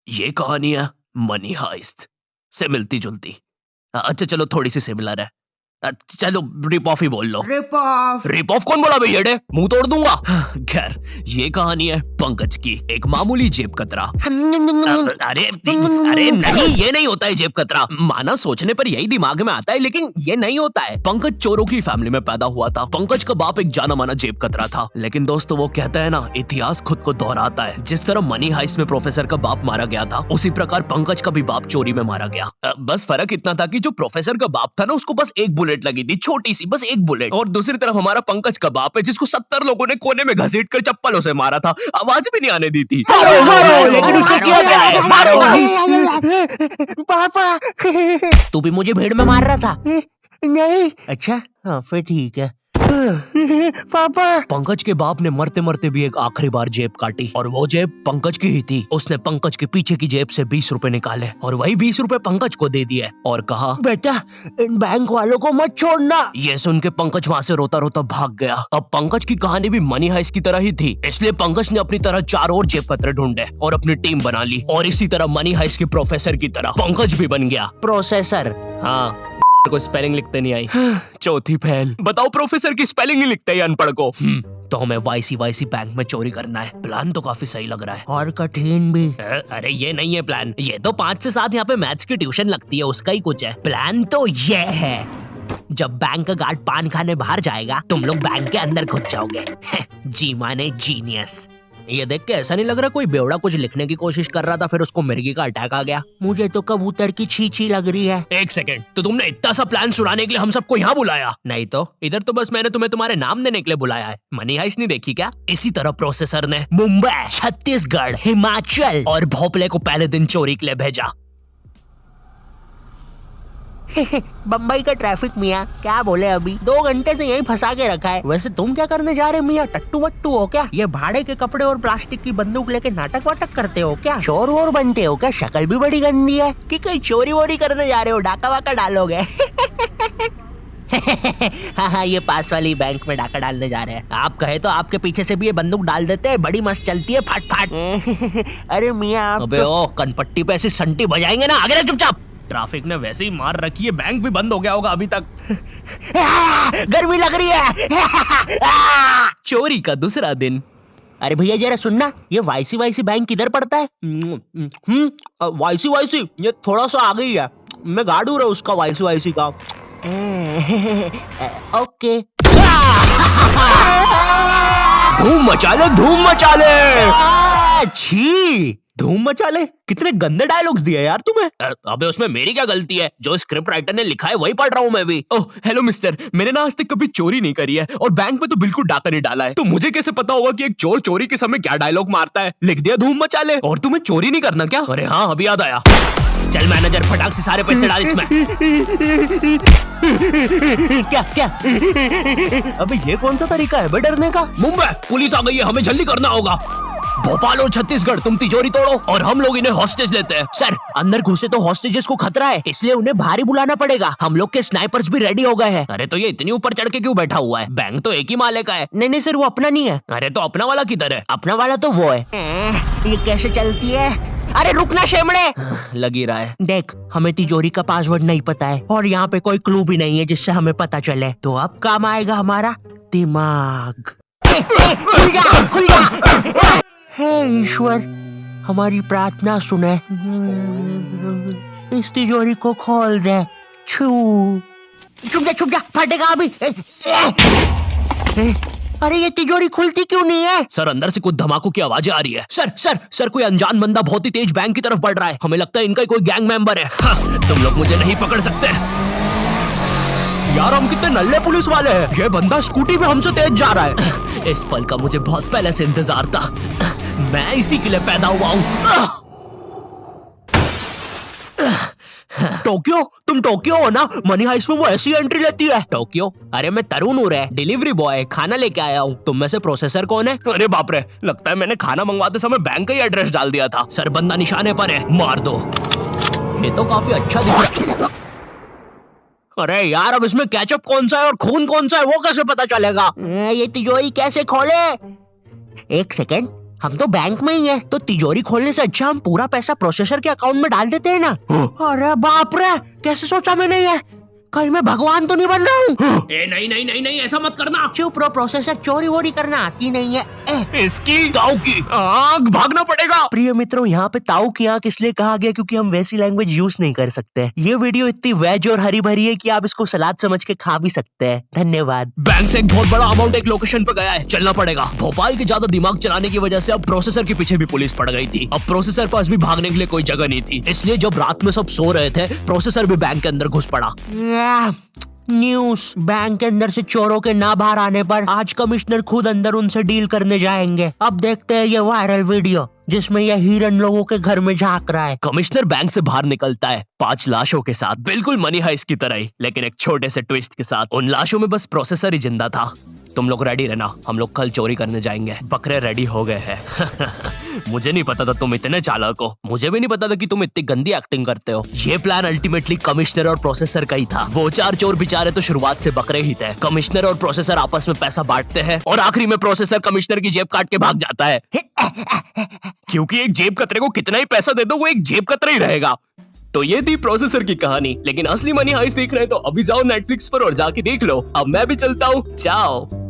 ये कहानी है मनी हाइस्ट से मिलती जुलती। अच्छा चलो थोड़ी सी सिमिलर है। चलो रिप ऑफ ही बोल लो। रिप ऑफ कौन बोला भैया? मुंह तोड़ दूंगा। खैर ये कहानी है पंकज की, एक मामूली जेब कतरा। अरे नहीं, ये नहीं होता है जेब कतरा। माना सोचने पर यही दिमाग में आता है, लेकिन ये नहीं होता है। पंकज चोरों की फैमिली में पैदा हुआ था। पंकज का बाप एक जाना माना जेब कतरा था। लेकिन दोस्तों वो कहता है ना, इतिहास खुद को दोहराता है। जिस तरह मनी हाइस्ट में प्रोफेसर का बाप मारा गया था, उसी प्रकार पंकज का भी बाप चोरी में मारा गया। बस फर्क इतना था कि जो प्रोफेसर का बाप था ना, उसको बस एक बुलेट लगी थी, छोटी सी, बस एक बुलेट। और दूसरी तरफ हमारा पंकज का बाप है, जिसको 70 लोगों ने कोने में घसीट कर चप्पलों से मारा था, आवाज भी नहीं आने दी थी। लेकिन उसने किया क्या है? पापा तू भी मुझे भीड़ में मार रहा था? नहीं। अच्छा हाँ फिर ठीक है। पापा पंकज के बाप ने मरते मरते भी एक आखिरी बार जेब काटी, और वो जेब पंकज की ही थी। उसने पंकज के पीछे की जेब से 20 रुपए निकाले और वही 20 रुपए पंकज को दे दिए और कहा, बेटा इन बैंक वालों को मत छोड़ना। ये सुन के पंकज वहाँ से रोता रोता भाग गया। अब पंकज की कहानी भी मनी हाइस्ट की तरह ही थी, इसलिए पंकज ने अपनी तरह 4 और जेब कतरे ढूंढे और अपनी टीम बना ली। और इसी तरह मनी हाइस्ट के प्रोफेसर की तरह पंकज भी बन गया प्रोसेसर। हाँ को स्पेलिंग लिखते नहीं आई। चौथी फैल। बताओ प्रोफेसर की स्पेलिंग ही लिखते हैं अनपढ़ को। तो हमें वाईसी बैंक में चोरी करना है। प्लान तो काफी सही लग रहा है और कठिन भी। अरे ये नहीं है प्लान, ये तो 5 से 7 यहाँ पे मैथ्स की ट्यूशन लगती है, उसका ही कुछ है। प्लान तो ये है, जब बैंक का गार्ड पान खाने बाहर जाएगा, तुम लोग बैंक के अंदर घुस जाओगे। जी माने जीनियस। ये देख के ऐसा नहीं लग रहा कोई बेवड़ा कुछ लिखने की कोशिश कर रहा था, फिर उसको मिर्गी का अटैक आ गया। मुझे तो कबूतर की छींची लग रही है। एक सेकंड, तो तुमने इतना सा प्लान सुनाने के लिए हम सबको यहाँ बुलाया? नहीं तो इधर तो बस मैंने तुम्हें तुम्हारे नाम देने के लिए बुलाया है। मनी हाइस्ट नहीं देखी क्या? इसी तरह प्रोसेसर ने मुंबई, छत्तीसगढ़, हिमाचल और भोपाल को पहले दिन चोरी के लिए भेजा। बम्बई का ट्रैफिक मियाँ, क्या बोले अभी 2 घंटे से यहीं फंसा के रखा है। वैसे तुम क्या करने जा रहे मियाँ? टट्टू वट्टू हो क्या? ये भाड़े के कपड़े और प्लास्टिक की बंदूक लेके नाटक वाटक करते हो क्या? चोर वोर बनते हो क्या? शक्ल भी बड़ी गंदी है। कि कहीं चोरी वोरी करने जा रहे हो, डाका वाका डालोगे? हाँ ये पास वाली बैंक में डाका डालने जा रहे हैं। आप कहे तो आपके पीछे से भी ये बंदूक डाल देते हैं, बड़ी मस्त चलती है, फट फट। अरे मियाँ अबे ओ कनपट्टी पे ऐसी संटी बजाएंगे ना, आगे चुपचाप। ट्रैफिक ने वैसे ही मार रखी है, बैंक भी बंद हो गया होगा अभी तक। गर्मी लग रही है। चोरी का दूसरा दिन। अरे भैया जरा सुनना, ये वाईसी बैंक किधर पड़ता है? वाईसी ये थोड़ा सा आगे ही है। मैं गार्ड हूँ उसका, वाईसी का। ओके। धूम मचा ले। छी, धूम मचा ले। कितने गंदे डायलॉग्स दिए यार तुम्हें। अबे उसमें मेरी क्या गलती है? जो स्क्रिप्ट राइटर ने लिखा है वही पढ़ रहा हूँ मैं भी। ओह हेलो मिस्टर, मैंने ना आज तक कभी चोरी नहीं करी है और बैंक में तो बिल्कुल डाका नहीं डाला है, तो मुझे कैसे पता होगा कि एक चोर चोरी के समय क्या डायलॉग मारता है? लिख दिया धूम मचा ले। और तुम्हें चोरी नहीं करना क्या? अरे हाँ अभी याद आया। चल मैनेजर फटाक से सारे पैसे डाल इसमें। क्या? अबे ये कौन सा तरीका है बे डरने का? मुंबई पुलिस आ गई है, हमें जल्दी करना होगा। भोपाल और छत्तीसगढ़ तुम तिजोरी तोड़ो और हम लोग इन्हें हॉस्टेज लेते हैं। सर अंदर घुसे तो हॉस्टेजेस को खतरा है, इसलिए उन्हें बाहर ही बुलाना पड़ेगा। हम लोग के स्नाइपर्स भी रेडी हो गए हैं। अरे तो ये इतनी ऊपर चढ़ के क्यों बैठा हुआ है? बैंक तो एक ही माले का है। नहीं सर वो अपना नहीं है। अरे तो अपना वाला किधर है? अपना वाला तो वो है। ये कैसे चलती है? अरे रुकना शेमड़े। लगी रहा है। देख हमें तिजोरी का पासवर्ड नहीं पता है और यहाँ पे कोई क्लू भी नहीं है जिससे हमें पता चले, तो अब काम आएगा हमारा दिमाग। खुल जा। हे ईश्वर हमारी प्रार्थना सुने, इस तिजोरी को खोल दे। छुप जा फटेगा अभी। अरे ये तिजोरी खुलती क्यों नहीं है? सर अंदर से कुछ धमाकों की आवाजें आ रही है। सर कोई अनजान बंदा बहुत ही तेज बैंक की तरफ बढ़ रहा है। हमें लगता है इनका कोई गैंग मेंबर है। हाँ, तुम लोग मुझे नहीं पकड़ सकते। यार हम कितने नल्ले पुलिस वाले हैं। ये बंदा स्कूटी पे हमसे तेज जा रहा है। इस पल का मुझे बहुत पहले से इंतजार था, मैं इसी के लिए पैदा हुआ हूँ। टोक्यो, तुम टोक्यो हो ना? मनी हाइस्ट में वो ऐसी एंट्री लेती है। टोक्यो? अरे मैं तरुण हूँ रे, डिलीवरी बॉय, खाना लेके आया हूँ। तुम में से प्रोसेसर कौन है? अरे बाप रे, लगता है मैंने खाना मंगवाते समय बैंक का ही एड्रेस डाल दिया था। सर बंदा निशाने पर है, मार दो। ये तो काफी अच्छा दिख रहा है। अरे यार अब इसमें केचप कौन सा है और खून कौन सा है वो कैसे पता चलेगा? ये तिजोरी कैसे खोले? एक सेकंड, हम तो बैंक में ही है, तो तिजोरी खोलने से अच्छा हम पूरा पैसा प्रोसेसर के अकाउंट में डाल देते हैं ना। अरे बाप रे, कैसे सोचा मैंने ये? कहीं मैं भगवान तो नहीं बन रहा हूँ? नहीं नहीं नहीं नहीं, ऐसा मत करना। चुप रहो, प्रोसेसर चोरी वोरी करना आती नहीं है। इसकी ताऊ की आंख, भागना पड़ेगा। प्रिय मित्रों, यहाँ पे ताऊ की आंख इसलिए कहा गया क्योंकि हम वैसी लैंग्वेज यूज नहीं कर सकते। ये वीडियो इतनी वेज और हरी भरी है कि आप इसको सलाद समझ के खा भी सकते हैं। धन्यवाद। बैंक से एक बहुत बड़ा अमाउंट एक लोकेशन पे गया है, चलना पड़ेगा। भोपाल के ज्यादा दिमाग चलाने की वजह से अब प्रोसेसर के पीछे भी पुलिस पड़ गई थी। अब प्रोसेसर पास भी भागने के लिए कोई जगह नहीं थी, इसलिए जब रात में सब सो रहे थे, प्रोसेसर भी बैंक के अंदर घुस पड़ा। न्यूज़, बैंक के अंदर से चोरों के ना बाहर आने पर आज कमिश्नर खुद अंदर उनसे डील करने जाएंगे। अब देखते हैं ये वायरल वीडियो जिसमें यह हिरन लोगों के घर में झांक रहा है। कमिश्नर बैंक से बाहर निकलता है 5 लाशों के साथ, बिल्कुल मनी हाइस्ट की तरह ही, लेकिन एक छोटे से ट्विस्ट के साथ। उन लाशों में बस प्रोसेसर ही जिंदा था। तुम लोग रेडी रहना, हम लोग कल चोरी करने जाएंगे। बकरे रेडी हो गए हैं। मुझे नहीं पता था तुम इतने चालाक हो, मुझे भी नहीं पता था कि तुम इतनी गंदी एक्टिंग करते हो। ये प्लान अल्टीमेटली कमिश्नर और प्रोसेसर का ही था। वो 4 चोर बेचारे तो शुरुआत से बकरे ही थे। कमिश्नर और प्रोसेसर आपस में पैसा बांटते हैं और आखिरी में प्रोसेसर कमिश्नर की जेब काट के भाग जाता है। क्योंकि एक जेब कतरे को कितना ही पैसा दे दो, वो एक जेब कतरा ही रहेगा। तो ये थी प्रोसेसर की कहानी, लेकिन असली मनी हाइस्ट देख रहे हैं तो अभी जाओ नेटफ्लिक्स पर और जाके देख लो। अब मैं भी चलता हूँ, चाओ।